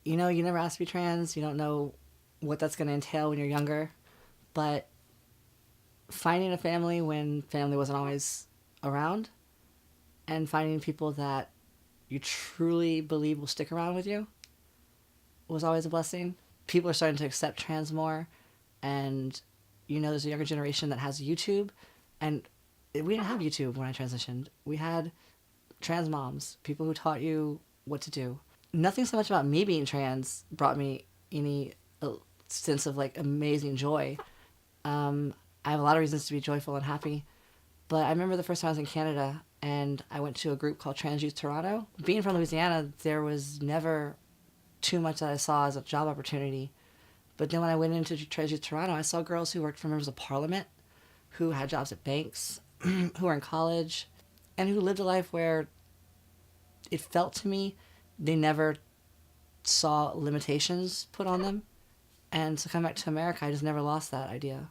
you never asked to be trans. You don't know what that's going to entail when you're younger. But finding a family when family wasn't always around, and finding people that you truly believe will stick around with you, was always a blessing. People are starting to accept trans more, and there's a younger generation that has YouTube, and we didn't have YouTube when I transitioned. We had trans moms, people who taught you what to do. Nothing so much about me being trans brought me any sense of like amazing joy. I have a lot of reasons to be joyful and happy, but I remember the first time I was in Canada and I went to a group called Trans Youth Toronto. Being from Louisiana, there was never too much that I saw as a job opportunity. But then when I went into Trans Youth Toronto, I saw girls who worked for members of parliament, who had jobs at banks, who were in college, and who lived a life where it felt to me they never saw limitations put on them. And to come back to America, I just never lost that idea.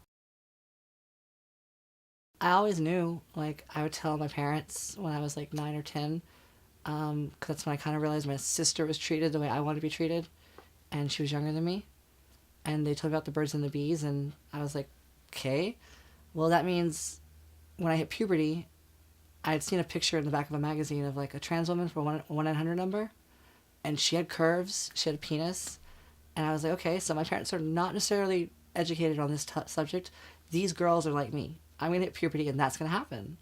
I always knew, like, I would tell my parents when I was like 9 or 10, because that's when I kind of realized my sister was treated the way I wanted to be treated, and she was younger than me. And they told me about the birds and the bees, and I was like, okay. Well, that means when I hit puberty, I had seen a picture in the back of a magazine of like a trans woman for 1-900 number, and she had curves, she had a penis, and I was like, okay, so my parents are not necessarily educated on this subject. These girls are like me. I'm going to hit puberty, and that's going to happen.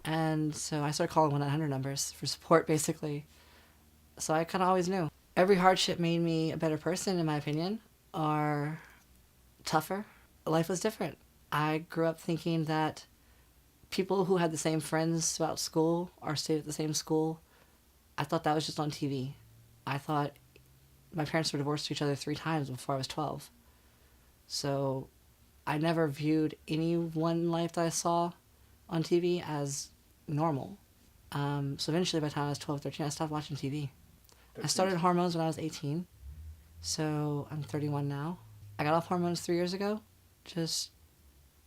And so I started calling 1-900 numbers for support, basically. So I kind of always knew. Every hardship made me a better person, in my opinion, or tougher. Life was different. I grew up thinking that people who had the same friends throughout school or stayed at the same school, I thought that was just on TV. I thought my parents were divorced each other 3 times before I was 12. So I never viewed any one life that I saw on TV as normal. So eventually by the time I was 12, 13, I stopped watching TV. I started hormones when I was 18. So I'm 31 now. I got off hormones 3 years ago, just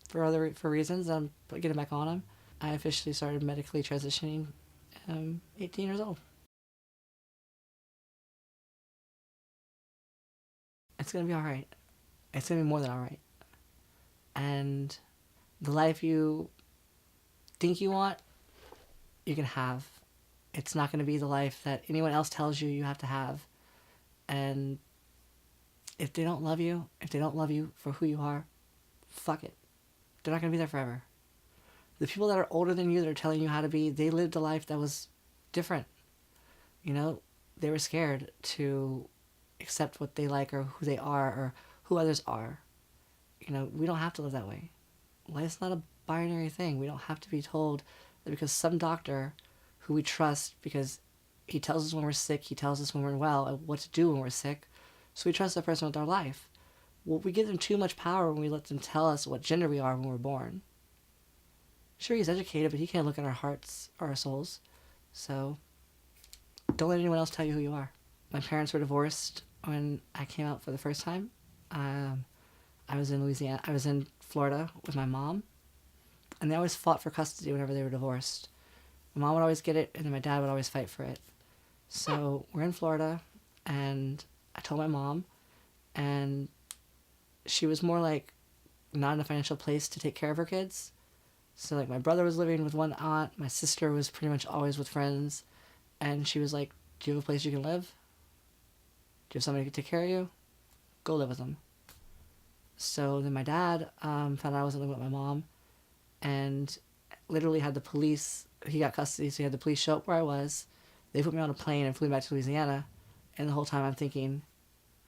for reasons. I'm getting back on them. I officially started medically transitioning 18 years old. It's going to be all right. It's going to be more than all right. And the life you think you want, you can have. It's not going to be the life that anyone else tells you you have to have. And if they don't love you for who you are, fuck it. They're not going to be there forever. The people that are older than you that are telling you how to be, they lived a life that was different. They were scared to accept what they like or who they are or who others are. We don't have to live that way. Life's not a binary thing. We don't have to be told that because some doctor who we trust, because he tells us when we're sick, he tells us when we're well, what to do when we're sick, so we trust that person with our life. Well, we give them too much power when we let them tell us what gender we are when we're born. Sure, he's educated, but he can't look at our hearts or our souls. So don't let anyone else tell you who you are. My parents were divorced when I came out for the first time. I was in Louisiana. I was in Florida with my mom, and they always fought for custody whenever they were divorced. My mom would always get it, and then my dad would always fight for it. So we're in Florida, and I told my mom, and she was more like not in a financial place to take care of her kids. So like my brother was living with one aunt, my sister was pretty much always with friends, and she was like, do you have a place you can live? Do you have somebody who can take care of you? Go live with them. So then my dad found out I wasn't living with my mom, and literally had the police, he got custody, so he had the police show up where I was. They put me on a plane and flew me back to Louisiana, and the whole time I'm thinking,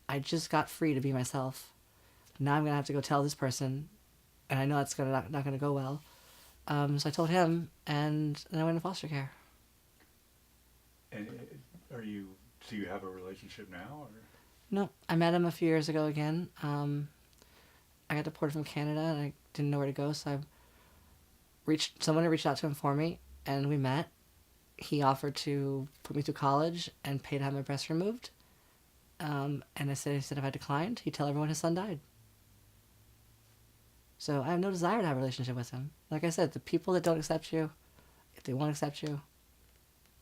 I just got free to be myself. Now I'm going to have to go tell this person, and I know that's not going to go well. So I told him, and then I went into foster care. And do you have a relationship now? Or? No, I met him a few years ago again. I got deported from Canada, and I didn't know where to go, so someone had reached out to him for me, and we met. He offered to put me through college and pay to have my breast removed. And he said if I declined, he'd tell everyone his son died. So I have no desire to have a relationship with him. Like I said, the people that don't accept you, if they won't accept you,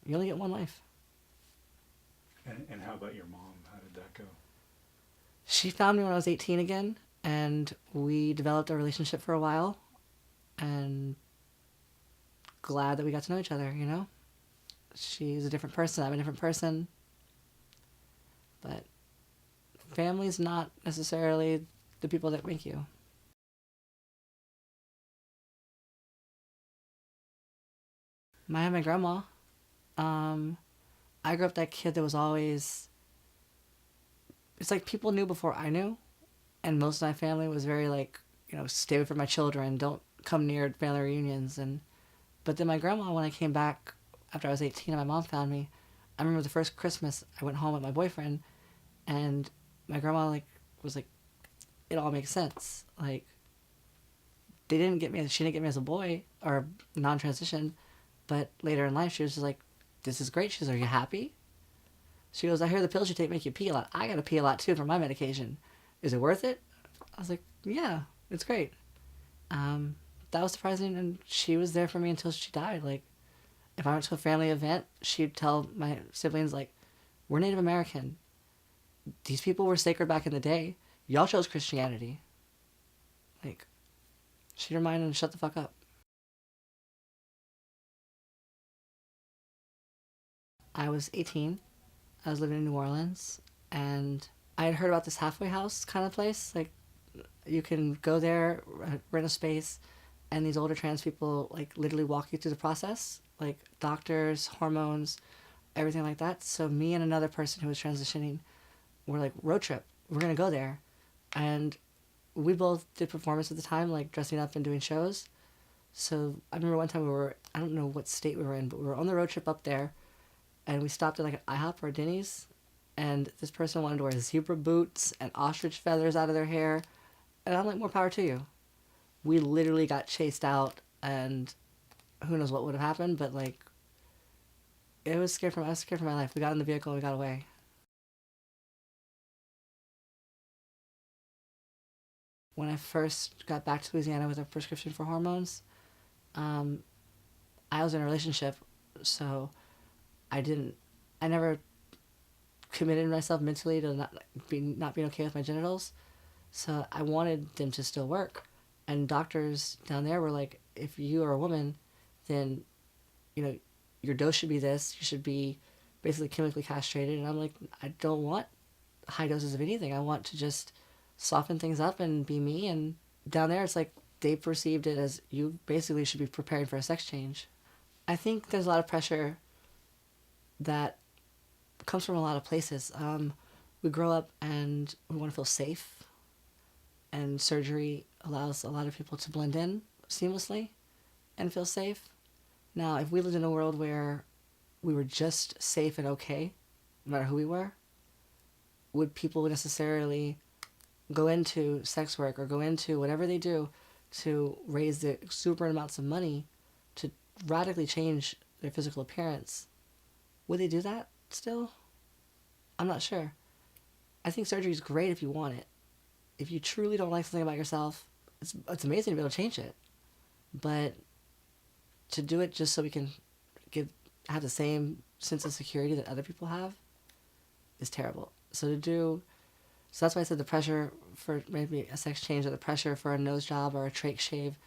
you only get one life. And how about your mom? How did that go? She found me when I was 18 again, and we developed a relationship for a while, and glad that we got to know each other, you know? She's a different person, I'm a different person, but family's not necessarily the people that make you. My grandma, um, I grew up that kid that was always, it's like people knew before I knew, and most of my family was very like, stay away from my children, don't come near family reunions. And but then my grandma, when I came back after I was 18 and my mom found me, I remember the first Christmas I went home with my boyfriend, and my grandma like was like, it all makes sense. Like she didn't get me as a boy or non-transition, but later in life she was just like, this is great. She's like, are you happy? She goes, I hear the pills you take make you pee a lot. I gotta pee a lot too for my medication. Is it worth it? I was like, yeah, it's great. Um, that was surprising, and she was there for me until she died. Like, if I went to a family event, she'd tell my siblings, like, we're Native American. These people were sacred back in the day. Y'all chose Christianity. Like, she'd remind them to shut the fuck up. I was 18. I was living in New Orleans, and I had heard about this halfway house kind of place. Like, you can go there, rent a space, and these older trans people, like, literally walk you through the process. Like, doctors, hormones, everything like that. So me and another person who was transitioning were like, road trip. We're going to go there. And we both did performance at the time, like dressing up and doing shows. So I remember one time I don't know what state we were in, but we were on the road trip up there, and we stopped at like an IHOP or a Denny's, and this person wanted to wear zebra boots and ostrich feathers out of their hair. And I'm like, more power to you. We literally got chased out, and who knows what would have happened, but like, I was scared for my life. We got in the vehicle and we got away. When I first got back to Louisiana with a prescription for hormones, um, I was in a relationship, so I didn't, I never committed myself mentally to not being okay with my genitals. So I wanted them to still work, and doctors down there were like, if you are a woman, then you know your dose should be this. You should be basically chemically castrated. And I'm like, I don't want high doses of anything. I want to just soften things up and be me. And down there, it's like they perceived it as you basically should be preparing for a sex change. I think there's a lot of pressure that comes from a lot of places. We grow up and we want to feel safe, and surgery allows a lot of people to blend in seamlessly and feel safe. Now, if we lived in a world where we were just safe and okay, no matter who we were, would people necessarily go into sex work or go into whatever they do to raise the exuberant amounts of money to radically change their physical appearance? Would they do that still? I'm not sure. I think surgery is great if you want it. If you truly don't like something about yourself, it's amazing to be able to change it. But to do it just so we can have the same sense of security that other people have is terrible. So that's why I said the pressure for maybe a sex change or the pressure for a nose job or a trach shave,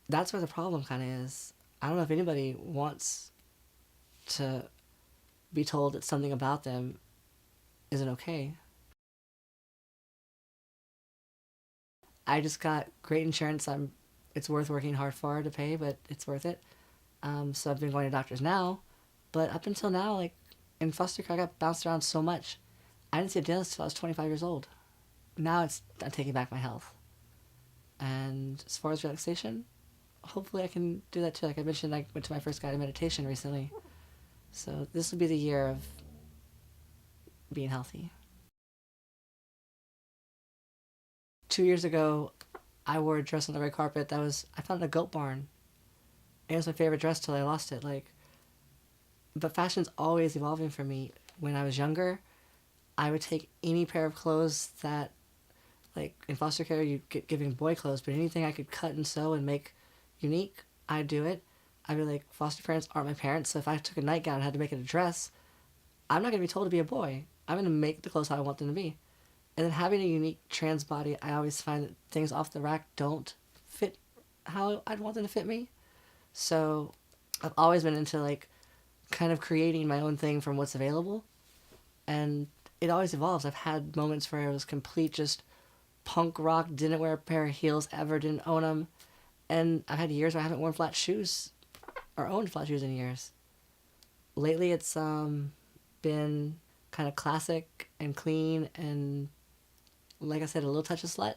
that's where the problem kind of is. I don't know if anybody wants to be told that something about them isn't okay. I just got great insurance. It's worth working hard for to pay, but it's worth it. So I've been going to doctors now, but up until now, like in foster care, I got bounced around so much. I didn't see a dentist until I was 25 years old. Now I'm taking back my health. And as far as relaxation, hopefully I can do that too. Like I mentioned, I went to my first guided meditation recently. So this will be the year of being healthy. 2 years ago, I wore a dress on the red carpet I found in a goat barn. It was my favorite dress till I lost it. But fashion's always evolving for me. When I was younger, I would take any pair of clothes that, like in foster care, you get giving boy clothes, but anything I could cut and sew and make unique, I'd do it. I'd be like, foster parents aren't my parents, so if I took a nightgown and had to make it a dress, I'm not going to be told to be a boy. I'm going to make the clothes how I want them to be. And then having a unique trans body, I always find that things off the rack don't fit how I'd want them to fit me. So I've always been into like kind of creating my own thing from what's available. And it always evolves. I've had moments where it was complete just punk rock, didn't wear a pair of heels ever, didn't own them. And I've had years where I haven't worn flat shoes or owned flat shoes in years. Lately it's been kind of classic and clean and, like I said, a little touch of slut.